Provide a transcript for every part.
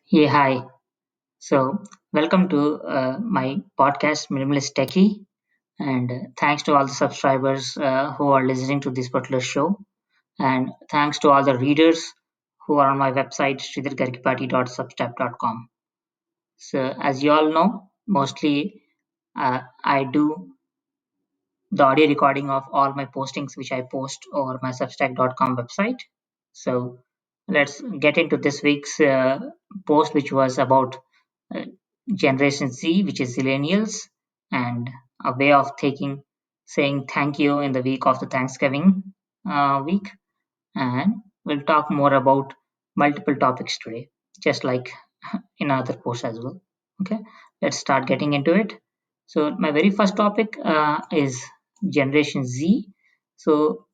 Hey, hi. So, welcome to my podcast, Minimalist Techie, and thanks to all the subscribers who are listening to this particular show, and thanks to all the readers who are on my website, sridhargargipati.substack.com. So, as you all know, mostly I do the audio recording of all my postings which I post over my substack.com website. So, let's get into this week's post, which was about uh, Generation Z, which is millennials, and a way of taking saying thank you in the week of the Thanksgiving week. And we'll talk more about multiple topics today, just like in other posts as well. Okay, let's start getting into it. So my very first topic is Generation Z. So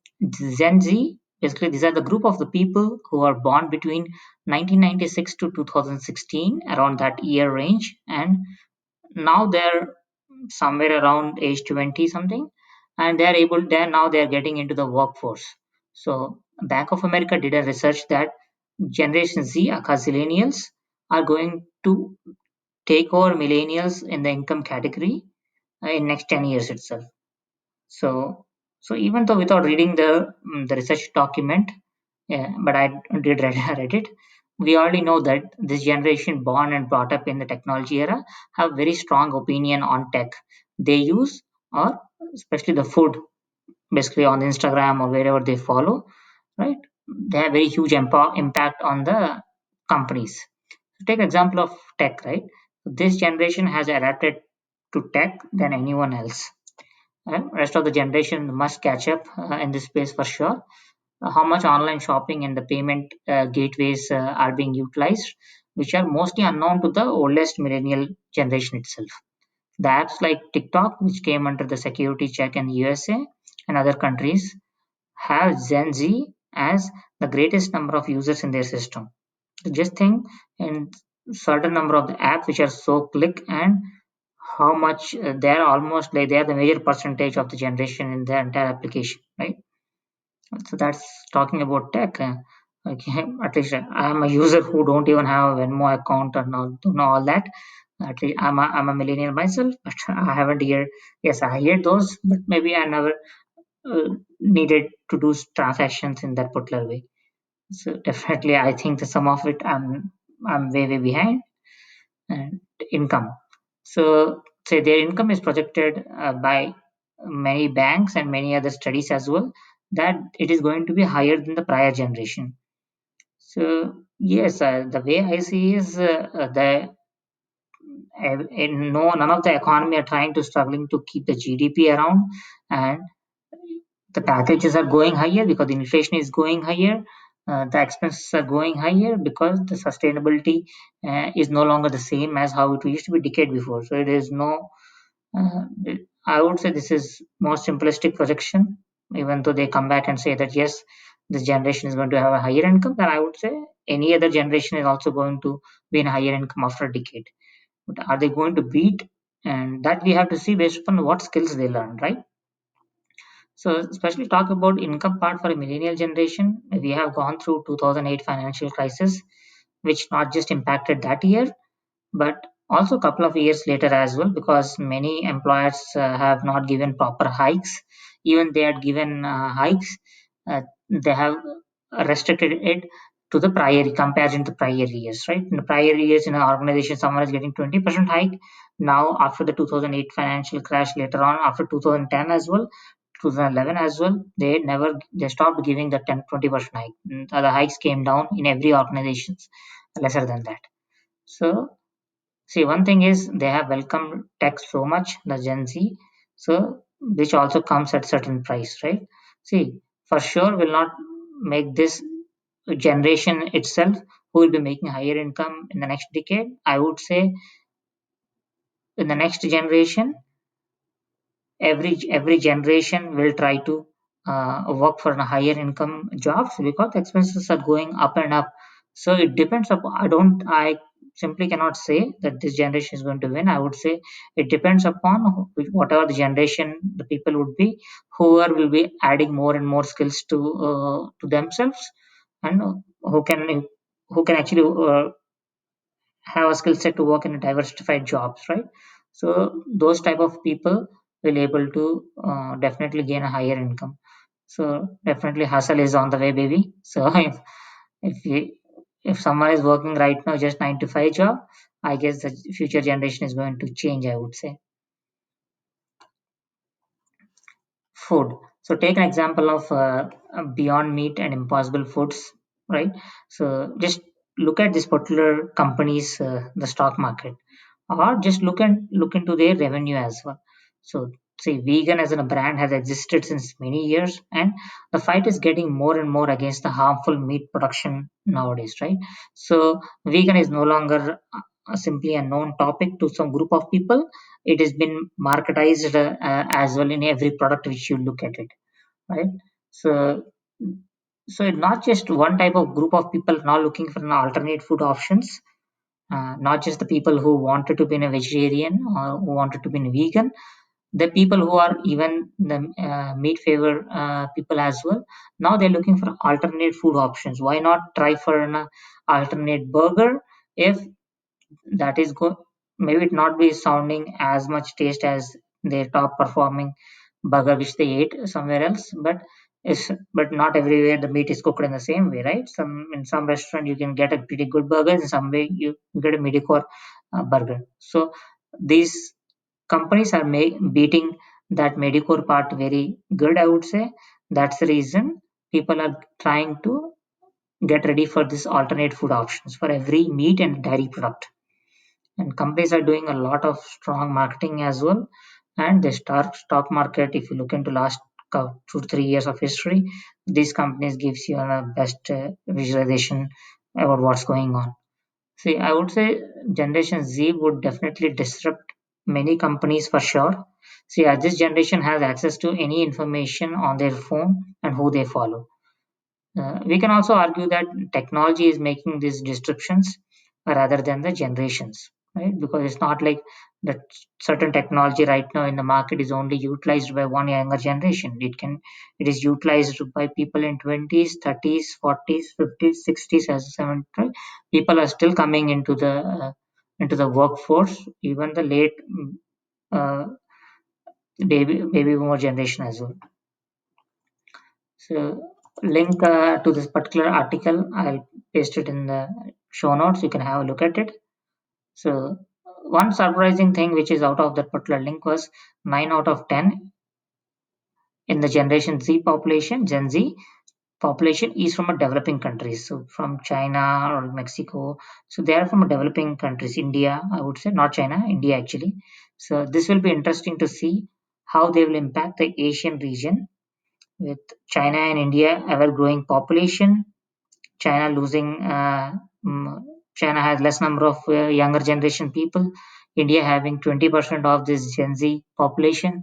Gen Z, basically, these are the group of the people who are born between 1996 to 2016, around that year range, and now they're somewhere around age 20 something, and they're getting into the workforce. So Bank of America did a research that Generation Z, zillennials, are going to take over millennials in the income category in next 10 years itself. So, even though without reading the research document, yeah, but I did read, read it. We already know that this generation born and brought up in the technology era have very strong opinion on tech they use, or especially the food, basically on Instagram or wherever they follow, right? They have very huge impact on the companies. So take example of tech, right? This generation has adapted to tech than anyone else. Rest of the generation must catch up in this space for sure. How much online shopping and the payment gateways are being utilized, which are mostly unknown to the oldest millennial generation itself. The apps like TikTok, which came under the security check in the USA and other countries, have Gen Z as the greatest number of users in their system. Just think in certain number of the apps which are so click and how much they're almost like they are the major percentage of the generation in their entire application, right? So that's talking about tech. Okay, at least I'm a user who don't even have a Venmo account or not to know all that. At least I'm a millennial myself, but I haven't heard. Yes, I heard those, but maybe I never needed to do transactions in that particular way. So definitely, I think that some of it I'm way behind. And income. So say their income is projected by many banks and many other studies as well that it is going to be higher than the prior generation. So yes, the way I see is the in no none of the economy are trying to struggling to keep the GDP around, and the packages are going higher because the inflation is going higher. The expenses are going higher because the sustainability is no longer the same as how it used to be decade before. So it is no, uh, I would say this is more simplistic projection. Even though they come back and say that yes, this generation is going to have a higher income, then I would say any other generation is also going to be in a higher income after a decade. But are they going to beat? And that we have to see based upon what skills they learn, right? So, especially talk about income part for a millennial generation. We have gone through 2008 financial crisis, which not just impacted that year, but also a couple of years later as well, because many employers have not given proper hikes. Even they had given hikes, they have restricted it to the prior comparison to prior years, right? In the prior years, in an organization, someone is getting 20% hike. Now, after the 2008 financial crash, later on, after 2010 as well, 2011 as well, they stopped giving the 10-20% hike. The hikes came down in every organizations lesser than that. So see, one thing is they have welcomed tech so much, the Gen Z, so which also comes at certain price, right? See, for sure will not make this generation itself who will be making higher income in the next decade. I would say in the next generation, every generation will try to work for a higher income jobs because expenses are going up and up. So it depends upon, I simply cannot say that this generation is going to win. I would say it depends upon whatever the generation the people would be, whoever will be adding more and more skills to themselves, and who can actually have a skill set to work in diversified jobs, right? So those type of people will able to definitely gain a higher income. So definitely hustle is on the way, baby. So if you, if someone is working right now just 9 to 5 job, I guess the future generation is going to change, I would say. Food. So take an example of Beyond Meat and Impossible Foods, right? So just look at this particular company's the stock market, or just look into their revenue as well. So see, vegan as a brand has existed since many years, and the fight is getting more and more against the harmful meat production nowadays, right? So vegan is no longer simply a known topic to some group of people. It has been marketized as well in every product which you look at it, right? So so it's not just one type of group of people now looking for an alternate food options, not just the people who wanted to be a vegetarian or who wanted to be a vegan, the people who are even the meat favor people as well. Now they're looking for alternate food options. Why not try for an alternate burger if that is good? Maybe it not be sounding as much taste as their top performing burger which they ate somewhere else, but not everywhere the meat is cooked in the same way, right? In some restaurant you can get a pretty good burger, in some way you get a mediocre burger. So these companies are beating that mediocre part very good, I would say. That's the reason people are trying to get ready for this alternate food options for every meat and dairy product, and companies are doing a lot of strong marketing as well. And the stock market, if you look into last 2 3 years of history, these companies gives you a best visualization about what's going on. See, I would say generation Z would definitely disrupt many companies for sure. See, as this generation has access to any information on their phone and who they follow. We can also argue that technology is making these disruptions rather than the generations, right? Because it's not like that certain technology right now in the market is only utilized by one younger generation. It is utilized by people in 20s, 30s, 40s, 50s, 60s as 70s. Right? People are still coming into the workforce, even the late uh, baby boomer generation as well. So link to this particular article, I'll paste it in the show notes. You can have a look at it. So one surprising thing which is out of that particular link was 9 out of 10 in the Generation Z population, Gen Z population is from a developing countries. So from China or Mexico. So they are from a developing countries. India, I would say, not China, India actually. So this will be interesting to see how they will impact the Asian region with China and India ever growing population. China losing, mm, China has less number of younger generation people. India having 20% of this Gen Z population.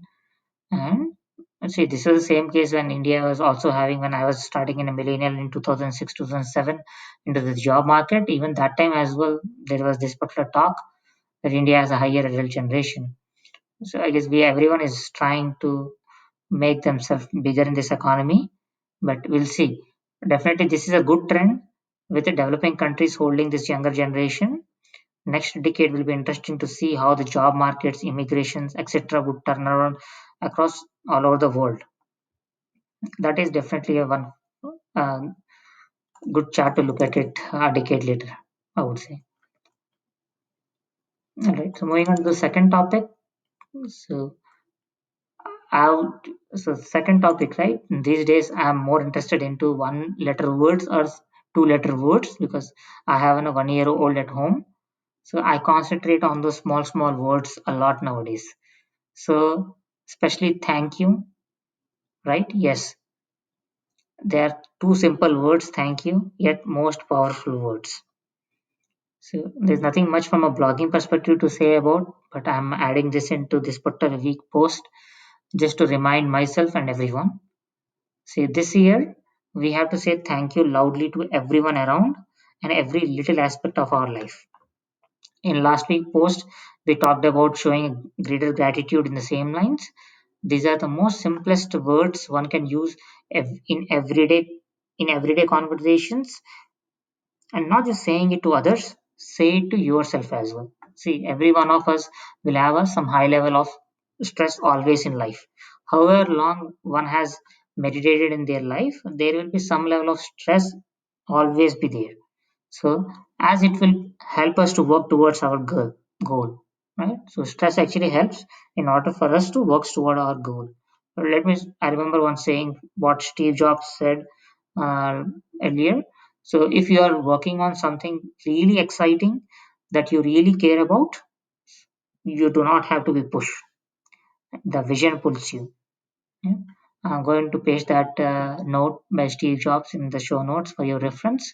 And let's see, this is the same case when India was also having, when I was starting in a millennial in 2006, 2007 into the job market. Even that time as well, there was this particular talk that India has a higher adult generation. So I guess everyone is trying to make themselves bigger in this economy, but we'll see. Definitely, this is a good trend with the developing countries holding this younger generation. Next decade will be interesting to see how the job markets, immigrations, etc., would turn around across all over the world. That is definitely a one uh, good chart to look at it a decade later, I would say. All right. So moving on to the second topic. So out so second topic, right? These days I'm more interested into one letter words or 2 letter words because I have a 1 year old at home. So I concentrate on those small words a lot nowadays. So especially thank you, right? Yes, they are two simple words, thank you, yet most powerful words. So there's nothing much from a blogging perspective to say about, but I'm adding this into this particular week post just to remind myself and everyone. See, this year we have to say thank you loudly to everyone around and every little aspect of our life. In last week post, we talked about showing greater gratitude in the same lines. These are the most simplest words one can use in everyday conversations, and not just saying it to others. say it to yourself as well. See, every one of us will have some high level of stress always in life. However long one has meditated in their life, there will be some level of stress always be there. So, as it will help us to work towards our goal, right? So, stress actually helps in order for us to work toward our goal. I remember once saying what Steve Jobs said uh, earlier. So, if you are working on something really exciting that you really care about, you do not have to be pushed. The vision pulls you. Yeah. I'm going to paste that note by Steve Jobs in the show notes for your reference.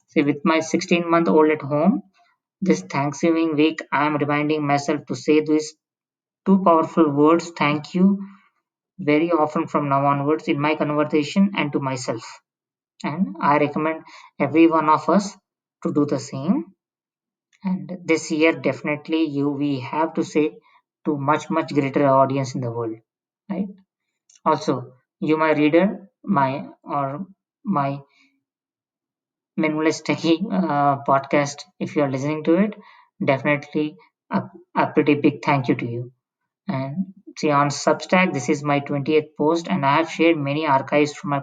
See, with my 16-month-old at home, this Thanksgiving week, I am reminding myself to say these two powerful words, thank you, very often from now onwards in my conversation and to myself. And I recommend every one of us to do the same. And this year, definitely, we have to say to much greater audience in the world, right? Also, you, my reader, my minimalist techie podcast, if you are listening to it, definitely a, a pretty big thank you to you. And see, on Substack, this is my 20th post, and I have shared many archives from my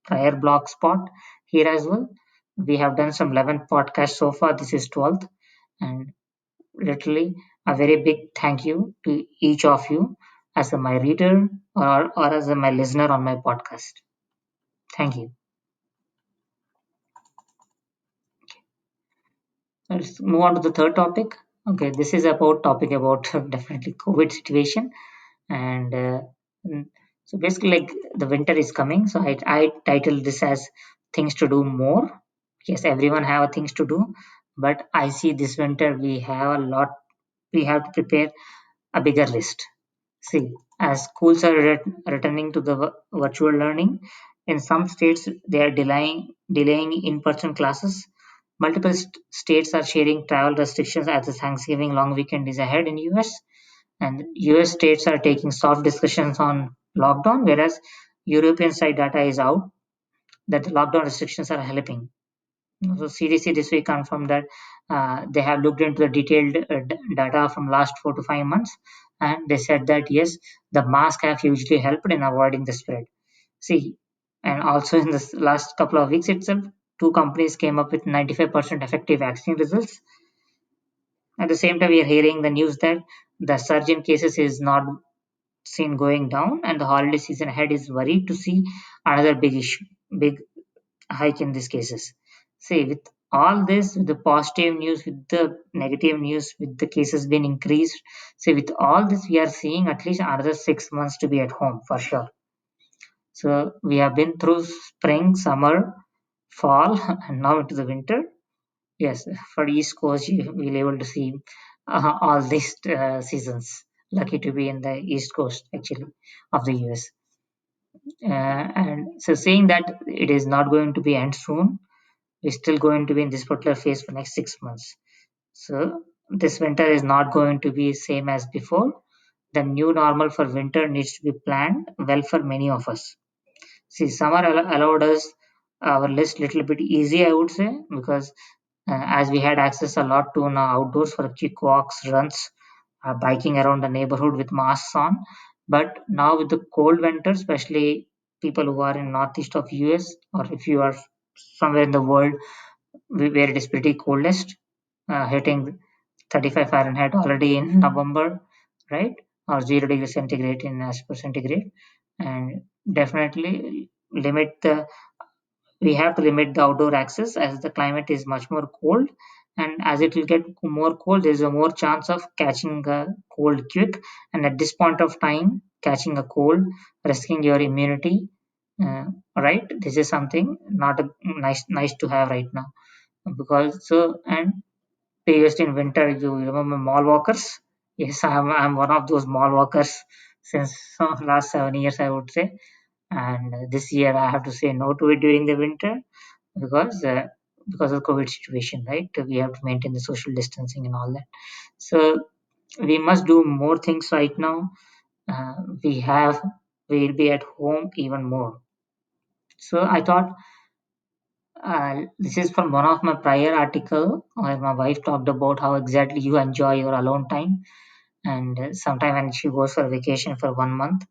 prior blog spot here as well. We have done some 11 podcasts so far. This is 12th, and literally a very big thank you to each of you as my reader or as my listener on my podcast. Thank you. Let's move on to the third topic. Okay, this is about topic about definitely COVID situation, and mm, so basically like the winter is coming. So I titled this as things to do more. Yes, everyone have things to do, but I see this winter we have a lot. We have to prepare a bigger list. See, as schools are returning to the virtual learning, in some states they are delaying in-person classes. Multiple states are sharing travel restrictions as the Thanksgiving long weekend is ahead in US, and US states are taking soft discussions on lockdown, whereas European side data is out that the lockdown restrictions are helping. So CDC this week confirmed that they have looked into the detailed data from last 4 to 5 months, and they said that yes, the mask have hugely helped in avoiding the spread. See, and also in this last couple of weeks itself, two companies came up with 95% effective vaccine results. At the same time, we are hearing the news that the surge in cases is not seen going down, and the holiday season ahead is worried to see another big hike in these cases. See, with all this, with the positive news, with the negative news, with the cases being increased, see, with all this, we are seeing at least another 6 months to be at home for sure. So we have been through spring, summer, fall, and now into the winter. Yes, for East Coast, you will able to see all these seasons. Lucky to be in the East Coast, actually, of the US. And so, saying that it is not going to be end soon, we're still going to be in this particular phase for next 6 months. So, this winter is not going to be same as before. The new normal for winter needs to be planned well for many of us. See, summer allowed us our list little bit easy, I would say, because as we had access a lot to now outdoors for quick walks, runs, biking around the neighborhood with masks on. But now with the cold winter, especially people who are in northeast of US or if you are somewhere in the world where it is pretty coldest, hitting 35 Fahrenheit already in November, right? Or 0 degrees centigrade in as per centigrade, and definitely limit the we have to limit the outdoor access as the climate is much more cold, and as it will get more cold there is a more chance of catching a cold quick, and at this point of time catching a cold risking your immunity, right? This is something not a nice to have right now, because so and previously in winter you remember mall walkers. Yes, I'm one of those mall walkers since last 7 years I would say, and this year I have to say no to it during the winter because because of COVID situation, right? We have to maintain the social distancing and all that. So we must do more things right now. Uh, we have we'll be at home even more. So I thought This is from one of my prior article where my wife talked about how exactly you enjoy your alone time. And sometime when she goes for vacation for 1 month,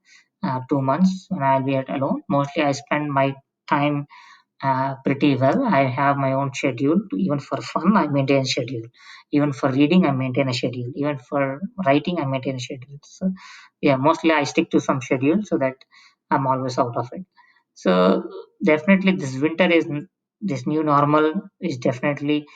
2 months, when I'll be at alone, mostly I spend my time pretty well. I have my own schedule. Even for fun, I maintain a schedule. Even for reading, I maintain a schedule. Even for writing, I maintain a schedule. So, yeah, mostly I stick to some schedule so that I'm always out of it. So, definitely, this new normal is definitely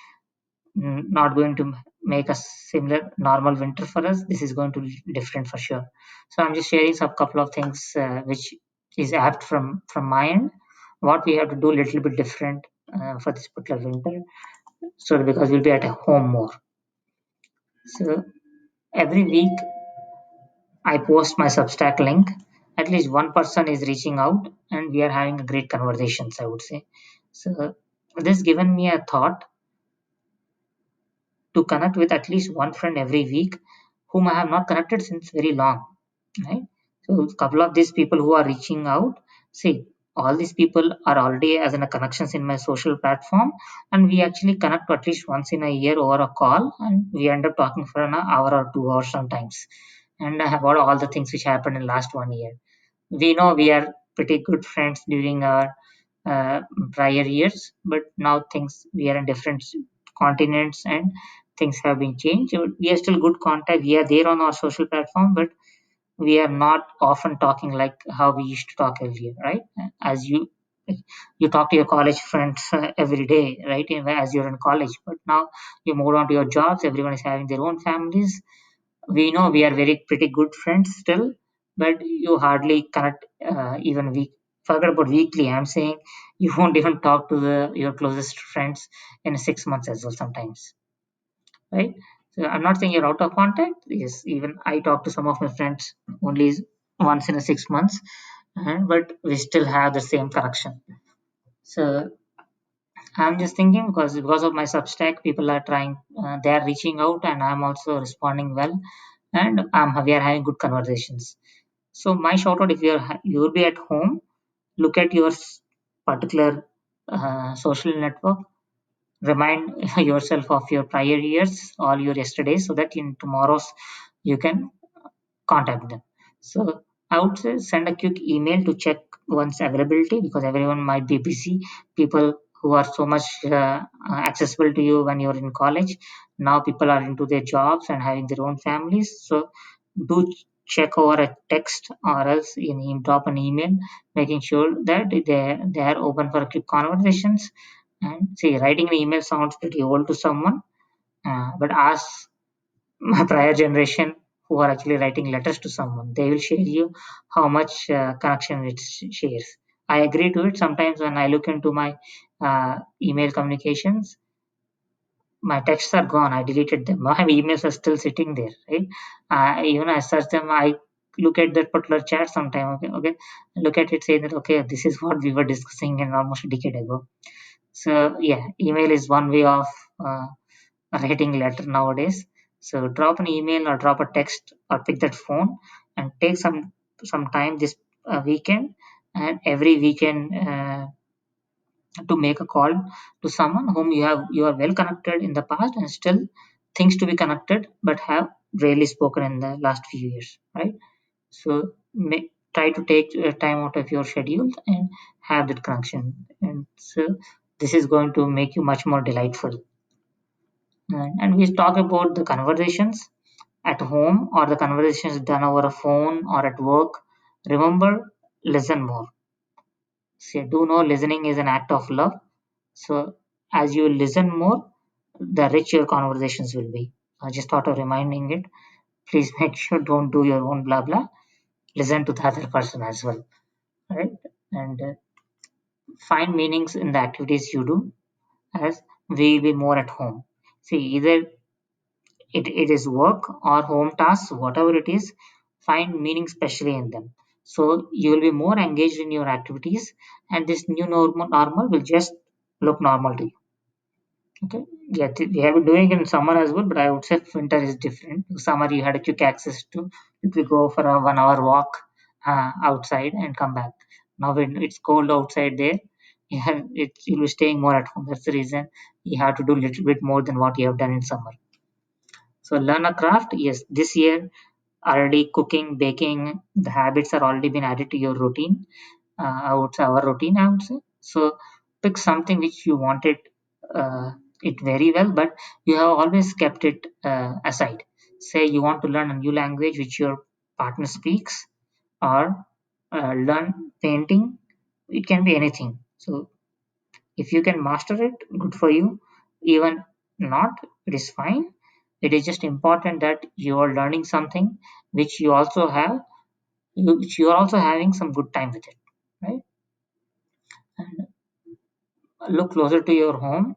not going to make a similar normal winter for us. This is going to be different for sure. So I'm just sharing some couple of things which is apt from my end. What we have to do a little bit different for this particular winter. So because we'll be at home more. So every week I post my Substack link. At least one person is reaching out, and we are having great conversations, I would say. So this given me a thought to connect with at least one friend every week whom I have not connected since very long, right? So a couple of these people who are reaching out, see, all these people are already as in a connections in my social platform, and we actually connect at least once in a year over a call, and we end up talking for an hour or 2 hours sometimes, and about all the things which happened in last 1 year. We know we are pretty good friends during our uh, prior years, but now things we are in different continents and things have been changed. We are still good contact. We are there on our social platform, but we are not often talking like how we used to talk earlier, right? As you talk to your college friends every day, right? As you're in college, but now you move on to your jobs. Everyone is having their own families. We know we are very pretty good friends still, but you hardly connect even week. Forget about weekly. I'm saying you won't even talk to your closest friends in 6 months as well sometimes, right? So I'm not saying you're out of contact. Yes, even I talk to some of my friends only once in a 6 months, and but we still have the same connection. So I'm just thinking because of my Substack, people are trying, they are reaching out, and I'm also responding well, and we are having good conversations. So my shout out, if you'll be at home, look at your particular social network, remind yourself of your prior years, all your yesterdays, so that in tomorrow's you can contact them. So I would say send a quick email to check one's availability because everyone might be busy. People who are so much accessible to you when you're in college, now people are into their jobs and having their own families. So do check over a text or else drop an email, making sure that they are open for quick conversations. And see, writing an email sounds pretty old to someone, but ask my prior generation who are actually writing letters to someone. They will share you how much connection it shares. I agree to it. Sometimes when I look into my email communications, my texts are gone. I deleted them. My emails are still sitting there, right? Even I search them. I look at that particular chat sometime. Okay, okay. Look at it, say that okay, this is what we were discussing in almost a decade ago. So yeah, email is one way of uh, writing letter nowadays. So drop an email or drop a text or pick that phone and take some time this weekend and every weekend to make a call to someone whom you are well connected in the past and still things to be connected but have rarely spoken in the last few years, right? So try to take time out of your schedule and have that connection, and so this is going to make you much more delightful. And we talk about the conversations at home or the conversations done over a phone or at work. Remember, listen more. See, do know listening is an act of love. So as you listen more, the richer conversations will be. I just thought of reminding it. Please make sure don't do your own blah blah. Listen to the other person as well, right? And find meanings in the activities you do as we be more at home. See, either it is work or home tasks, whatever it is, find meaning specially in them. So you will be more engaged in your activities, and this new normal will just look normal to you. Okay. Yeah, we have been doing it in summer as well, but I would say winter is different. Summer you had a quick access to. You could go for a 1 hour walk outside and come back. Now when it's cold outside there, Yeah, you'll be staying more at home. That's the reason you have to do a little bit more than what you have done in summer. So learn a craft. Yes, this year already cooking, baking, the habits are already been added to your routine. I would say our routine, I would say. So pick something which you wanted uh, it very well, but you have always kept it aside. Say you want to learn a new language which your partner speaks, or learn painting. It can be anything. So if you can master it, good for you. Even not, it is fine. It is just important that you are learning something which you also have, which you are also having some good time with it, right? And look closer to your home,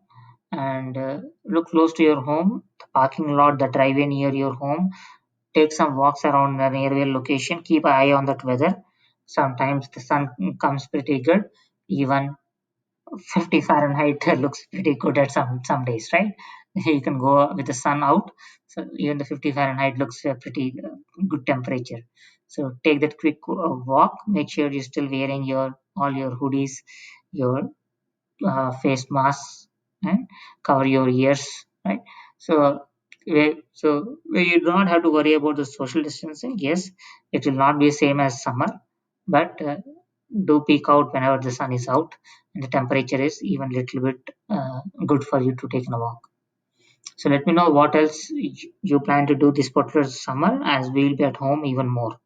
and look close to your home, the parking lot, the driveway near your home. Take some walks around the nearby location. Keep an eye on that weather. Sometimes the sun comes pretty good. Even 50 Fahrenheit looks pretty good at some days, right? You can go with the sun out. So even the 50 Fahrenheit looks pretty good temperature. So take that quick walk. Make sure you're still wearing your all your hoodies, your face masks, and cover your ears, right? So, you do not have to worry about the social distancing. Yes, it will not be same as summer, but do peek out whenever the sun is out and the temperature is even little bit good for you to take a walk. So let me know what else you plan to do this particular summer, as we will be at home even more.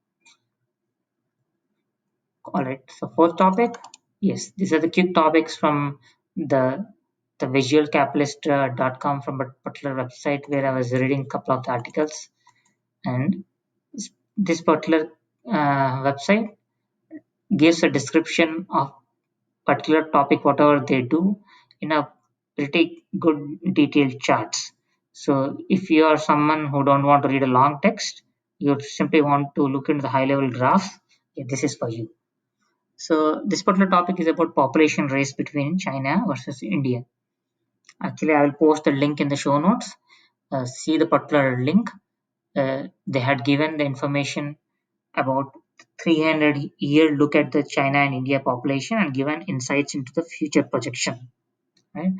All right. So fourth topic, yes, these are the quick topics from the the visualcapitalist.com from a particular website where I was reading a couple of the articles, and this particular website gives a description of particular topic whatever they do in a pretty good detailed charts. So if you are someone who don't want to read a long text, you simply want to look into the high level graphs, yeah, this is for you. So this particular topic is about population race between China versus India. Actually, I will post the link in the show notes. See the particular link. They had given the information about 300-year look at the China and India population and given insights into the future projection. Right.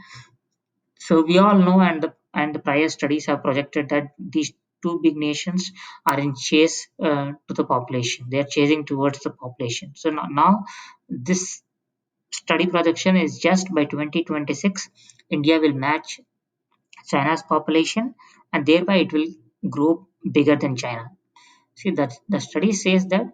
So we all know, and the prior studies have projected that these two big nations are in chase to the population. They are chasing towards the population. So now this study projection is just by 2026, India will match China's population, and thereby it will grow bigger than China. See, that the study says that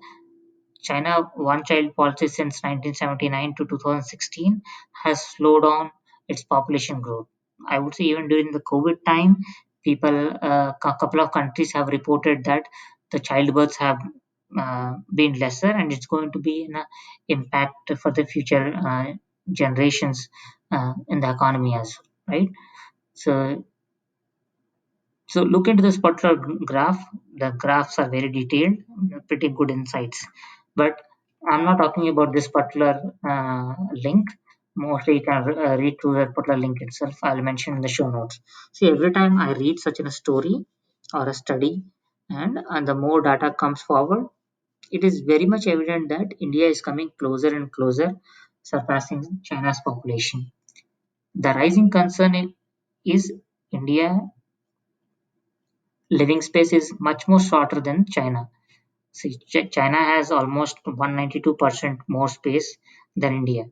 China one child policy since 1979 to 2016 has slowed down its population growth. I would say even during the COVID time, a couple of countries have reported that the childbirths have been lesser, and it's going to be an impact for the future generations in the economy as well, right? So so look into this particular graph. The graphs are very detailed, pretty good insights. But I'm not talking about this particular link. Mostly you can read through that particular link itself. I'll mention in the show notes. See, every time I read such a story or a study, and the more data comes forward, it is very much evident that India is coming closer and closer, surpassing China's population. The rising concern is India living space is much more shorter than China. See, China has almost 192% more space than India.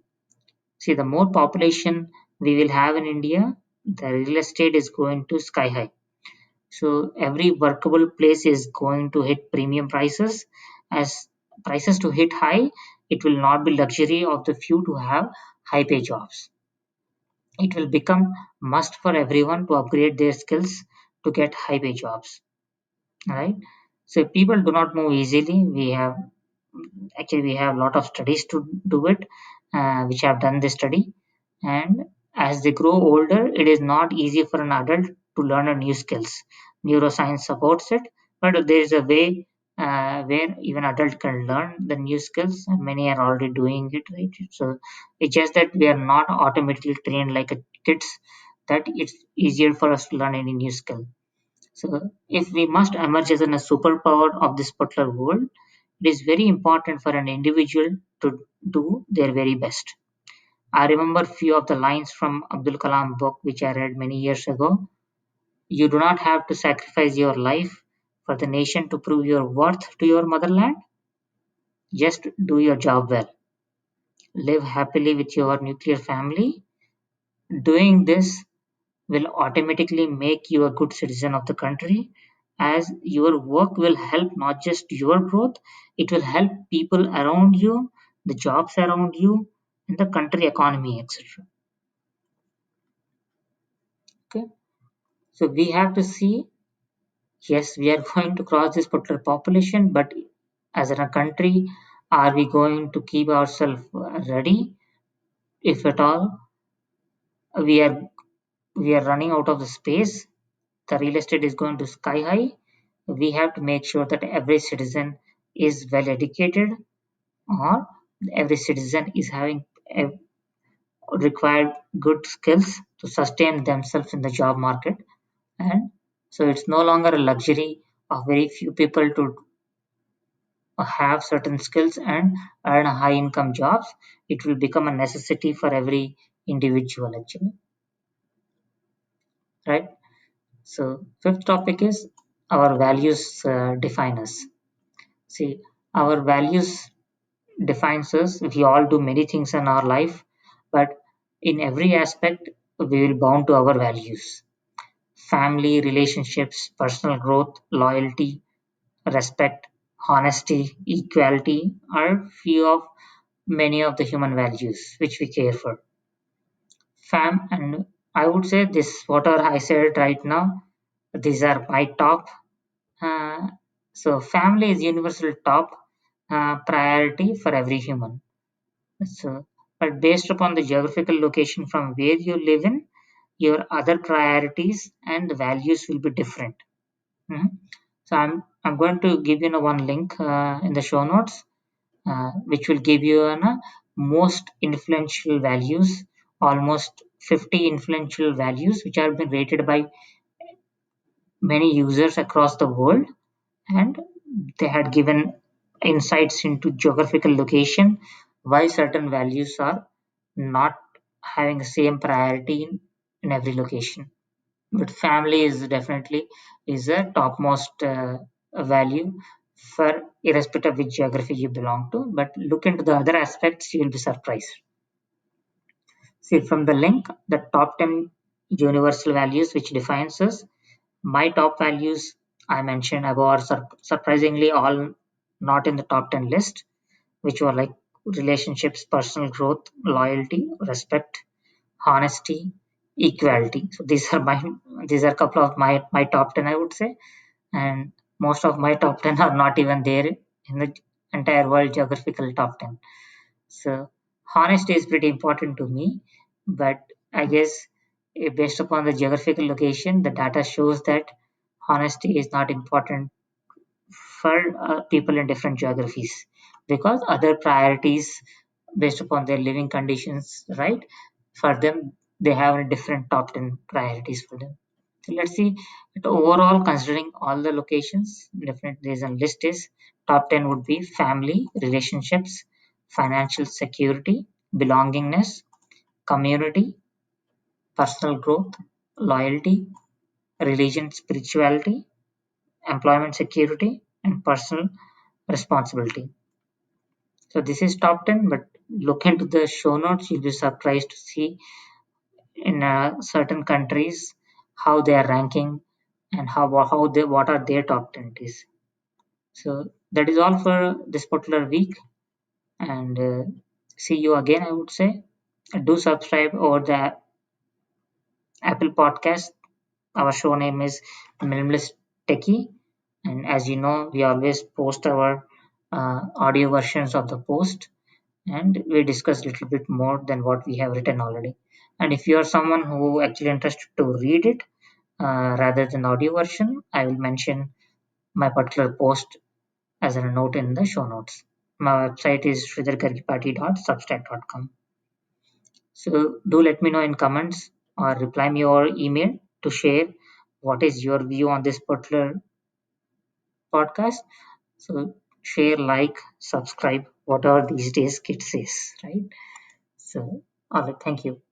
See, the more population we will have in India, the real estate is going to sky high. So every workable place is going to hit premium prices. As prices to hit high, it will not be luxury of the few to have high pay jobs. It will become must for everyone to upgrade their skills to get high pay jobs. Right. So people do not move easily. We have a lot of studies to do it, which have done this study, and as they grow older, it is not easy for an adult to learn a new skills. Neuroscience supports it, but there is a way where even adult can learn the new skills, and many are already doing it, right? So it's just that we are not automatically trained like a kids, that it's easier for us to learn any new skill. So, if we must emerge as a superpower of this particular world, it is very important for an individual to do their very best. I remember few of the lines from Abdul Kalam book which I read many years ago. You do not have to sacrifice your life for the nation to prove your worth to your motherland. Just do your job well. Live happily with your nuclear family. Doing this will automatically make you a good citizen of the country, as your work will help not just your growth, it will help people around you, the jobs around you, and the country economy, etc. Okay, so we have to see, yes, we are going to cross this particular population, but as in a country, are we going to keep ourselves ready? If at all we are we are running out of the space, the real estate is going to sky high. We have to make sure that every citizen is well educated, or every citizen is having required good skills to sustain themselves in the job market. And so it's no longer a luxury of very few people to have certain skills and earn high income jobs. It will become a necessity for every individual, actually, right? So fifth topic is our values define us. See, our values defines us. We all do many things in our life, but in every aspect we will bound to our values. Family, relationships, personal growth, loyalty, respect, honesty, equality are few of many of the human values which we care for. And I would say this, whatever I said right now, these are my top. uh, so family is universal top priority for every human. So, but based upon the geographical location from where you live in, your other priorities and values will be different. Mhm. So I'm going to give you one link in the show notes, which will give you most influential values, almost 50 influential values which have been rated by many users across the world, and they had given insights into geographical location, why certain values are not having the same priority in every location. But family is definitely is a topmost value for irrespective of which geography you belong to. But look into the other aspects, you will be surprised. See from the link, the top 10 universal values which defines us. My top values I mentioned above are surprisingly all not in the top 10 list, which were like relationships, personal growth, loyalty, respect, honesty, equality. So these are a couple of my top 10, I would say, and most of my top 10 are not even there in the entire world geographical top 10. So honesty is pretty important to me, but I guess based upon the geographical location, the data shows that honesty is not important for people in different geographies, because other priorities based upon their living conditions, right? For them, they have a different top 10 priorities for them. So let's see. Overall, considering all the locations, definitely there's a list is top 10 would be family, relationships, financial security, belongingness, community, personal growth, loyalty, religion, spirituality, employment security, and personal responsibility. So this is top 10, but look into the show notes. You'll be surprised to see in certain countries how they are ranking and how they what are their top 10 is. So that is all for this particular week, and see you again. I would say do subscribe over the Apple Podcast. Our show name is Minimalist Techie, and as you know, we always post our audio versions of the post, and we discuss a little bit more than what we have written already. And if you are someone who actually interested to read it rather than audio version, I will mention my particular post as a note in the show notes. My website is sridhargargipati.substack.com. So do let me know in comments or reply me your email to share what is your view on this particular podcast. So share, like, subscribe, whatever these days kids says, right? So All right. Thank you.